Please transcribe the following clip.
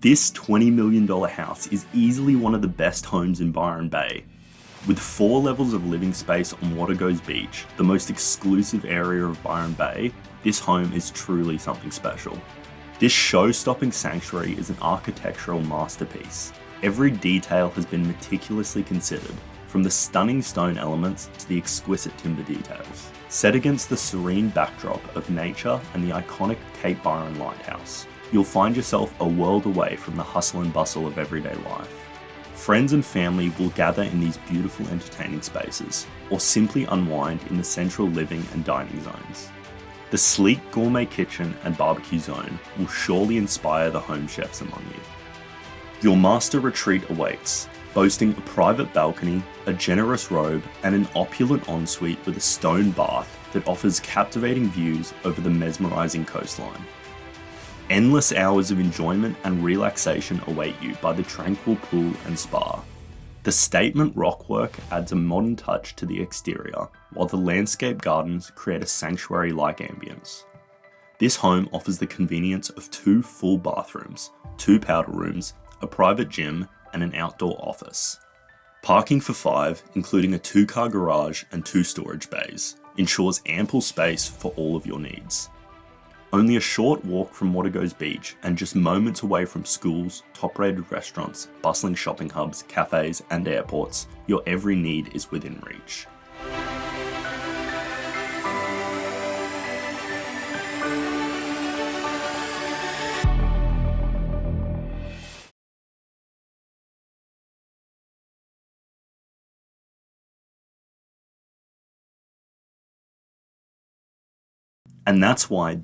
This $20 million house is easily one of the best homes in Byron Bay. With 4 levels of living space on Wategos Beach, the most exclusive area of Byron Bay, this home is truly something special. This show-stopping sanctuary is an architectural masterpiece. Every detail has been meticulously considered, from the stunning stone elements to the exquisite timber details. Set against the serene backdrop of nature and the iconic Cape Byron Lighthouse, you'll find yourself a world away from the hustle and bustle of everyday life. Friends and family will gather in these beautiful entertaining spaces, or simply unwind in the central living and dining zones. The sleek gourmet kitchen and barbecue zone will surely inspire the home chefs among you. Your master retreat awaits, boasting a private balcony, a generous robe, and an opulent ensuite with a stone bath that offers captivating views over the mesmerizing coastline. Endless hours of enjoyment and relaxation await you by the tranquil pool and spa. The statement rockwork adds a modern touch to the exterior, while the landscape gardens create a sanctuary-like ambience. This home offers the convenience of 2 full bathrooms, 2 powder rooms, a private gym, and an outdoor office. Parking for 5, including a 2-car garage and 2 storage bays, ensures ample space for all of your needs. Only a short walk from Wategos Beach and just moments away from schools, top-rated restaurants, bustling shopping hubs, cafes, and airports, your every need is within reach. And that's why